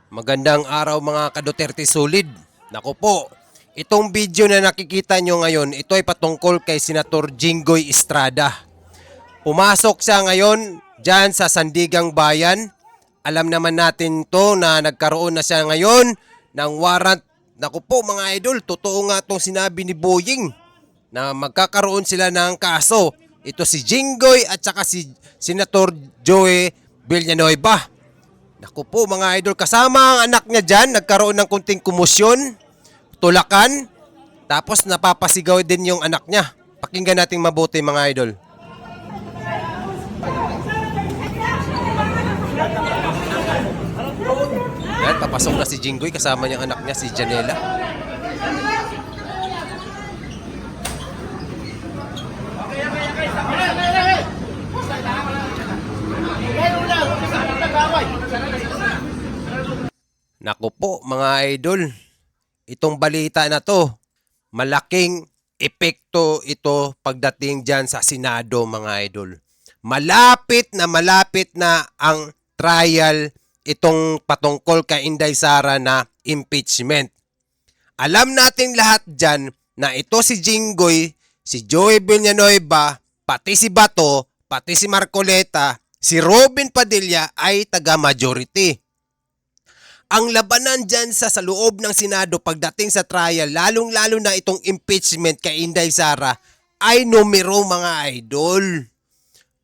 Magandang araw mga ka-Duterte Solid. Naku po, itong video na nakikita nyo ngayon, ito ay patungkol kay Senator Jinggoy Estrada. Pumasok siya ngayon dyan sa Sandigang Bayan. Alam naman natin to na nagkaroon na siya ngayon ng warrant. Naku po mga idol, totoo nga itong sinabi ni Boying na magkakaroon sila ng kaso. Ito si Jinggoy at saka si Senator Joey Villanueva. Naku po mga idol, kasama ang anak niya dyan, nagkaroon ng kunting kumusyon, tulakan, tapos napapasigaw din yung anak niya. Pakinggan natin mabuti mga idol. Yan, papasok na si Jinggoy, kasama niyang anak niya si Janela. Naku po mga idol, itong balita na to, malaking epekto ito pagdating dyan sa Senado mga idol. Malapit na ang trial itong patungkol kay Inday Sara na impeachment. Alam natin lahat dyan na ito si Jinggoy, si Joey Villanueva, pati si Bato, pati si Marcoleta, si Robin Padilla ay taga-majority. Ang labanan dyan sa loob ng Senado pagdating sa trial, lalong-lalo na itong impeachment kay Inday Sara, ay numero mga idol.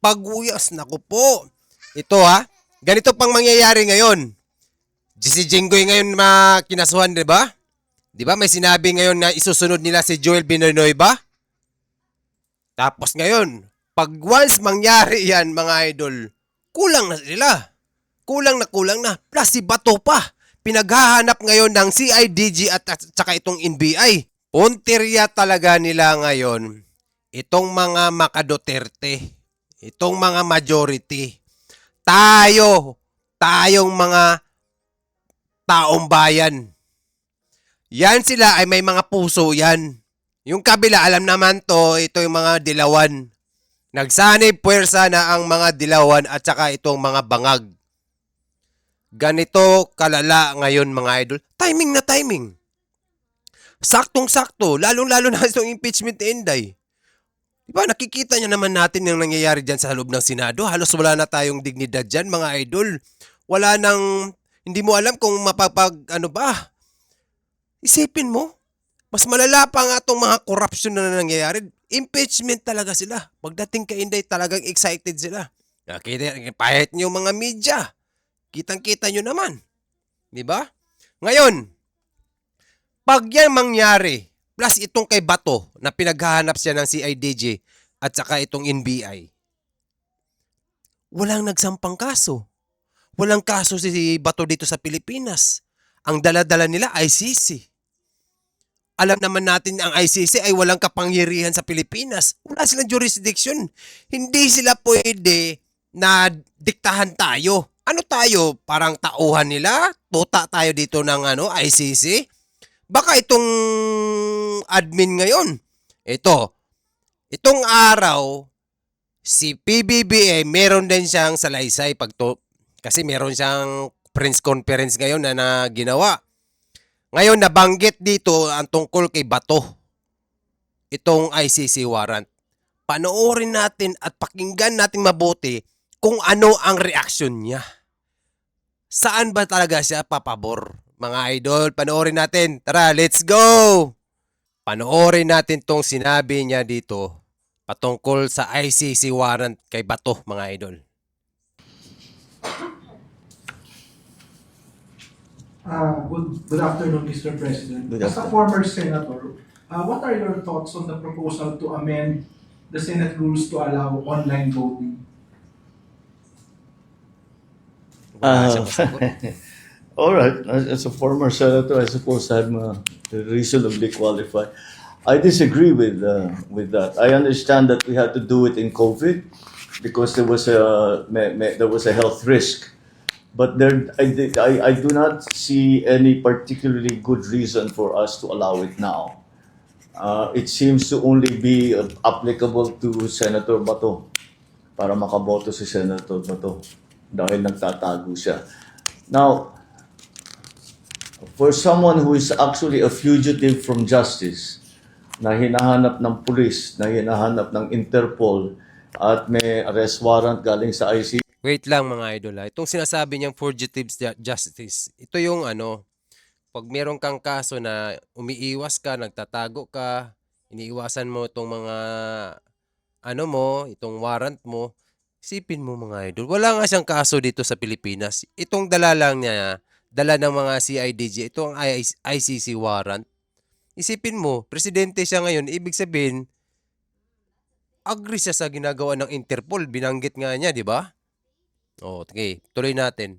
Paguyas, naku po. Ito ganito pang mangyayari ngayon. Si Jinggoy ngayon kinasuhan, di ba? Di ba may sinabi ngayon na isusunod nila si Joel Villanueva? Tapos ngayon, pag once mangyari yan mga idol, kulang na sila. Kulang na. Plus si Bato pa. Pinaghahanap ngayon ng CIDG at saka itong NBI. Puntirya talaga nila ngayon itong mga maka-Duterte. Itong mga majority. Tayong mga taong bayan. Yan sila ay may mga puso yan. Yung kabila, alam naman to, ito yung mga dilawan. Nagsanib puwersa na ang mga dilawan at saka itong mga bangag. Ganito kalala ngayon mga idol. Timing na timing. Saktong-sakto. Lalong-lalo na itong impeachment ni Inday. Diba nakikita niya naman natin yung nangyayari dyan sa loob ng Senado. Halos wala na tayong dignidad dyan mga idol. Wala nang, hindi mo alam kung Isipin mo. Mas malala pa nga itong mga corruption na nangyayari. Impeachment talaga sila. Pagdating kay Inday talagang excited sila. Pahit niyo mga media. Kitang-kita nyo naman. Diba? Ngayon, pag yan mangyari, plus itong kay Bato na pinaghahanap siya ng CIDG at saka itong NBI, walang nagsampang kaso. Walang kaso si Bato dito sa Pilipinas. Ang dala-dala nila ICC. Alam naman natin ang ICC ay walang kapangyarihan sa Pilipinas. Wala silang jurisdiction. Hindi sila pwede na diktahan tayo. Ano tayo? Parang tauhan nila? Tuta tayo dito ng ICC? Baka itong admin ngayon. Itong araw, si PBBM, meron din siyang salaysay kasi meron siyang press conference ngayon na ginawa. Ngayon, nabanggit dito ang tungkol kay Bato. Itong ICC warrant. Panoorin natin at pakinggan natin mabuti kung ano ang reaksyon niya. Saan ba talaga siya papabor? Mga idol, panoorin natin. Tara, let's go! Panoorin natin tong sinabi niya dito patungkol sa ICC warrant kay Bato, mga idol. Good afternoon, Mr. President. As a former senator, what are your thoughts on the proposal to amend the Senate rules to allow online voting? All right. As a former senator, I suppose I'm reasonably qualified. I disagree with that. I understand that we had to do it in COVID because there was a health risk, but I do not see any particularly good reason for us to allow it now. It seems to only be applicable to Senator Bato para makaboto si Senator Bato dahil nagtatago siya. Now, for someone who is actually a fugitive from justice, na hinahanap ng pulis, na hinahanap ng Interpol, at may arrest warrant galing sa ICC, Wait lang mga idol ha. Itong sinasabi niyang fugitives justice, ito yung ano, pag meron kang kaso na umiiwas ka, nagtatago ka, iniiwasan mo itong mga ano mo, itong warrant mo, isipin mo mga idol, wala nga siyang kaso dito sa Pilipinas. Itong dala lang niya, dala ng mga CIDG, ito ang ICC warrant. Isipin mo, presidente siya ngayon, ibig sabihin, agree siya sa ginagawa ng Interpol, binanggit nga niya, di ba? Okay, tuloy natin.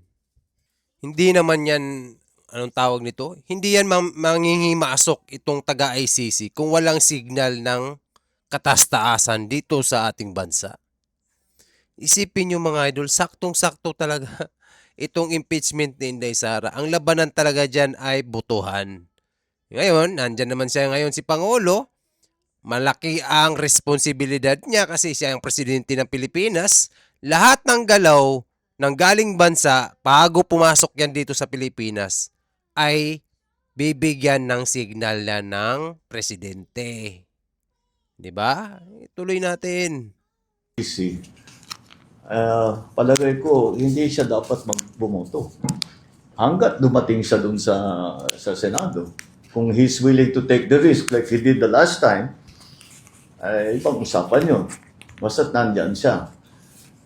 Hindi naman yan, anong tawag nito? Hindi yan manghihimasok itong taga-ICC kung walang signal ng katastaasan dito sa ating bansa. Isipin nyo mga idol, saktong-sakto talaga itong impeachment ni Inday Sara. Ang labanan talaga dyan ay botohan. Ngayon, nandyan naman siya ngayon si Pangulo. Malaki ang responsibilidad niya kasi siya ang presidente ng Pilipinas. Lahat ng galaw ng galing bansa, bago pumasok yan dito sa Pilipinas, ay bibigyan ng signal na ng presidente. 'Di ba? Tuloy natin. palagay ko, hindi siya dapat bumoto. Hanggat dumating siya dun sa Senado. Kung he's willing to take the risk like he did the last time, ay ibang usapan yun. Basta't nandyan siya.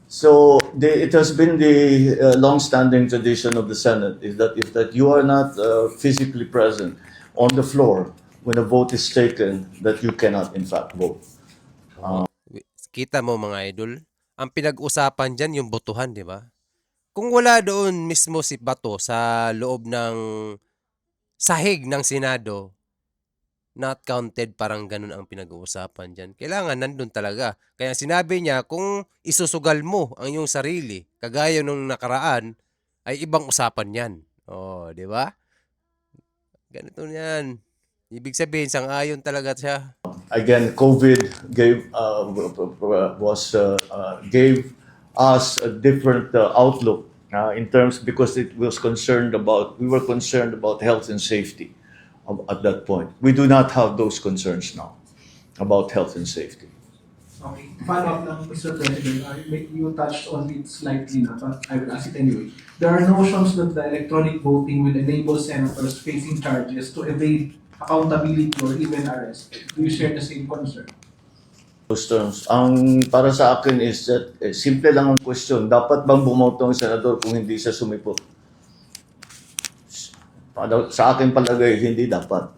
So, it has been the long-standing tradition of the Senate is that if that you are not physically present on the floor when a vote is taken, that you cannot in fact vote. Kita mo mga idol, ang pinag-usapan dyan yung botohan, di ba? Kung wala doon mismo si Bato sa loob ng sahig ng Senado, not counted, parang ganun ang pinag-uusapan dyan. Kailangan nandun talaga. Kaya sinabi niya, kung isusugal mo ang iyong sarili, kagaya nung nakaraan, ay ibang usapan yan. Oh, di ba? Ganito yan. Ibig sabihin, sang-ayon talaga siya. Again, COVID gave us a different outlook in terms because we were concerned about health and safety at that point. We do not have those concerns now about health and safety. Okay, follow up lang, Mr. President. You touched on it slightly na, but I will ask it anyway. There are notions that the electronic voting will enable senators facing charges to evade accountability or even arrest. Do you share the same concern? Those terms. Ang para sa akin is that simple lang ang question. Dapat bang bumoto ang senador kung hindi siya sumipot? Sa akin palagay, hindi dapat.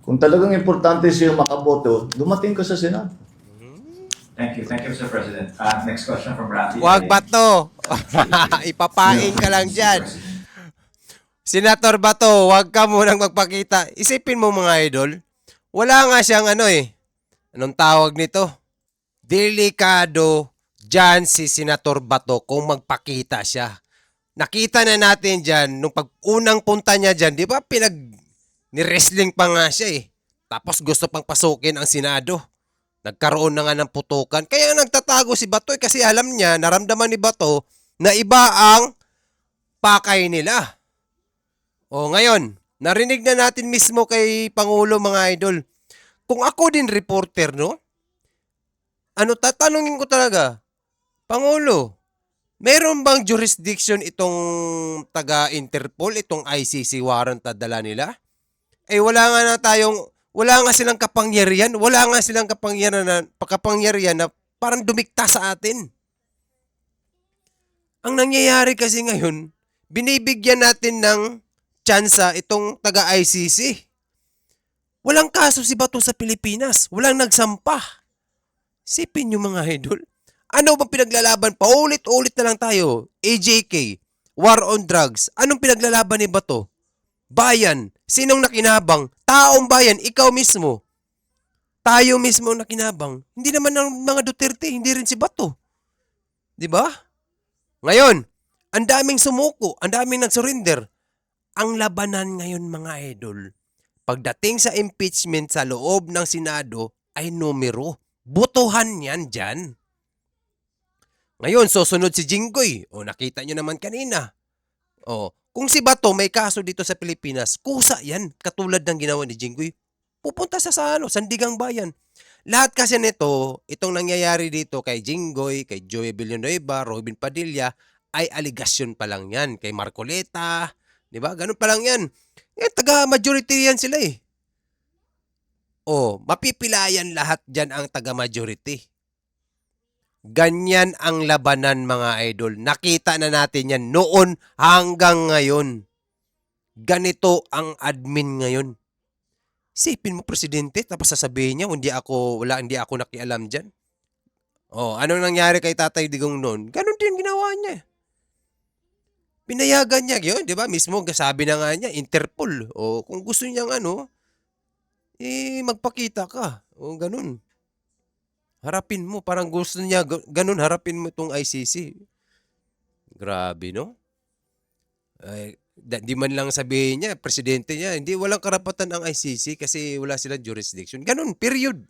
Kung talagang importante siya makaboto, dumating ka sa Senado. Thank you, Mr. President. Next question from Rafi. Huwag Bato! Ipapain ka lang dyan. Senator Bato, huwag ka munang magpakita. Isipin mo mga idol, wala nga siyang anong tawag nito? Delikado dyan si Senator Bato kung magpakita siya. Nakita na natin dyan, nung unang punta niya dyan, di ba ni-wrestling pa nga siya eh. Tapos gusto pang pasukin ang Senado. Nagkaroon na nga ng putukan. Kaya nagtatago si Bato kasi alam niya, naramdaman ni Bato na iba ang pakay nila. O ngayon, narinig na natin mismo kay Pangulo mga idol. Kung ako din reporter, no? Tatanungin ko talaga, Pangulo, meron bang jurisdiction itong taga-Interpol, itong ICC warrant na dala nila? Wala nga silang kapangyarihan, na parang dumikta sa atin. Ang nangyayari kasi ngayon, binibigyan natin ng tsansa itong taga-ICC. Walang kaso si Bato sa Pilipinas. Walang nagsampa. Sipin nyo mga idol. Ano bang pinaglalaban? Paulit-ulit na lang tayo. AJK, War on Drugs. Anong pinaglalaban ni Bato? Bayan. Sinong nakinabang? Taong bayan, ikaw mismo. Tayo mismo ang nakinabang. Hindi naman ng mga Duterte, hindi rin si Bato. Di ba? Ngayon, ang daming sumuko, ang daming nag-surrender. Ang labanan ngayon mga idol, pagdating sa impeachment sa loob ng Senado ay numero. Botohan yan dyan. Ngayon, susunod si Jinggoy. Nakita nyo naman kanina. Kung si Bato may kaso dito sa Pilipinas, kusa yan, katulad ng ginawa ni Jinggoy. Pupunta sa Sandigang Bayan. Lahat kasi nito, itong nangyayari dito kay Jinggoy, kay Joey Villanueva, Robin Padilla, ay aligasyon pa lang yan. Kay Marcoleta, di ba? Ganun pa lang yan. Taga-majority yan sila eh. Mapipilayan lahat dyan ang taga-majority. Ganyan ang labanan mga idol. Nakita na natin yan noon hanggang ngayon. Ganito ang admin ngayon. Isipin mo presidente tapos sasabihin niya hindi ako nakialam diyan. Anong nangyari kay Tatay Digong noon? Ganun din ginawa niya. Pinayagan niya 'yun, 'di ba? Mismo sabi na nga niya Interpol. Kung gusto niya magpakita ka. Ganun. Harapin mo, parang gusto niya ganun harapin mo itong ICC. Grabe, no? Di man lang sabihin niya, presidente niya, hindi walang karapatan ang ICC kasi wala silang jurisdiction. Ganun, period.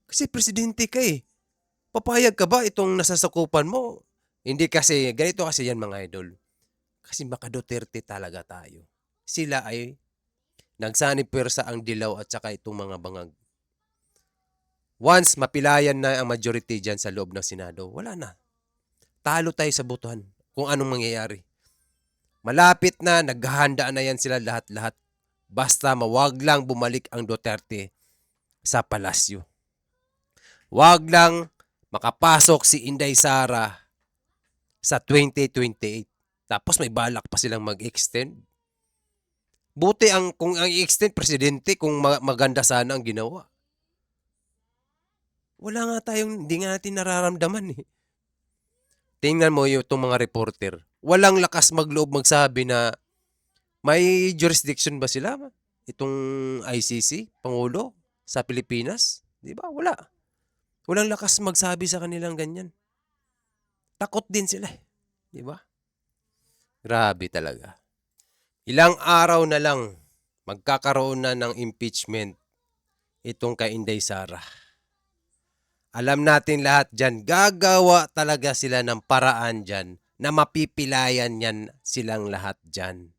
Kasi presidente ka eh. Papayag ka ba itong nasasakupan mo? Hindi kasi, ganito kasi yan mga idol. Kasi baka Duterte talaga tayo. Sila ay nagsanib pwersa ang dilaw at saka itong mga bangag. Once mapilayan na ang majority dyan sa loob ng Senado, wala na. Talo tayo sa botohan kung anong mangyayari. Malapit na, naghahanda na yan sila lahat-lahat. Basta mawag lang bumalik ang Duterte sa palasyo. Wag lang makapasok si Inday Sara sa 2028. Tapos may balak pa silang mag-extend. Buti kung ang i-extend presidente kung maganda sana ang ginawa. Wala nga hindi nga natin nararamdaman eh. Tingnan mo itong mga reporter. Walang lakas magloob magsabi na may jurisdiction ba sila? Itong ICC, Pangulo, sa Pilipinas? Di ba? Wala. Walang lakas magsabi sa kanilang ganyan. Takot din sila. Di ba? Grabe talaga. Ilang araw na lang magkakaroon na ng impeachment itong kay Inday Sara. Alam natin lahat dyan, gagawa talaga sila ng paraan dyan na mapipilayan yan silang lahat dyan.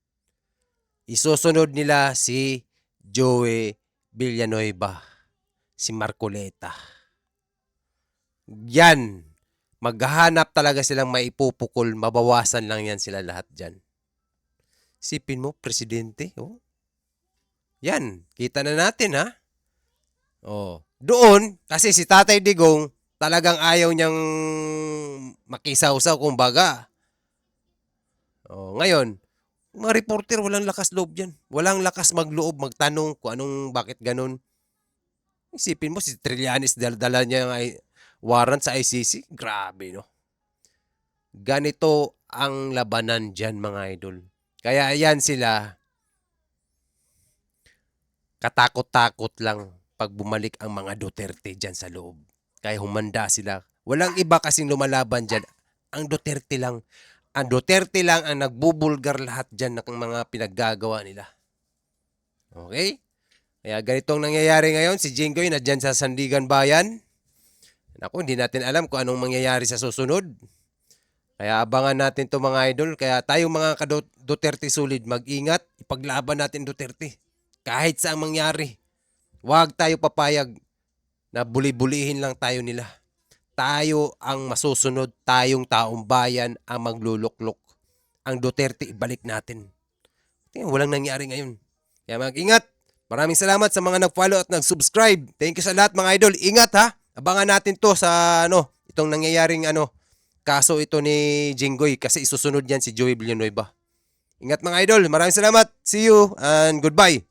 Isusunod nila si Joey Villanueva, si Marcoleta. Yan, maghahanap talaga silang maipupukol, mabawasan lang yan sila lahat dyan. Sipin mo, presidente, Yan, kita na natin ha. Doon, kasi si Tatay Digong, talagang ayaw niyang makisawsaw kumbaga. Ngayon, mga reporter walang lakas loob yan. Walang lakas magloob, magtanong kung bakit ganun. Isipin mo, si Trillanes dala niya yung warrant sa ICC. Grabe, no? Ganito ang labanan dyan, mga idol. Kaya yan sila, katakot-takot lang pag bumalik ang mga Duterte dyan sa loob. Kaya humanda sila. Walang iba kasing lumalaban dyan. Ang Duterte lang. Ang Duterte lang ang nagbubulgar lahat dyan ng mga pinaggagawa nila. Okay? Kaya ganitong nangyayari ngayon. Si Jinggoy na dyan sa Sandigan Bayan. Naku, hindi natin alam kung anong mangyayari sa susunod. Kaya abangan natin to mga idol. Kaya tayong mga Duterte solid, mag-ingat. Ipaglaban natin Duterte. Kahit saang mangyari. Huwag tayo papayag na buli-bulihin lang tayo nila. Tayo ang masusunod, tayong taong bayan ang magluluklok. Ang Duterte, ibalik natin. Walang nangyari ngayon. Kaya mag-ingat. Maraming salamat sa mga nag-follow at nag-subscribe. Thank you sa lahat mga idol. Ingat ha. Abangan natin to sa itong nangyayaring kaso ito ni Jinggoy kasi isusunod yan si Joey Villanueva. Ingat mga idol. Maraming salamat. See you and goodbye.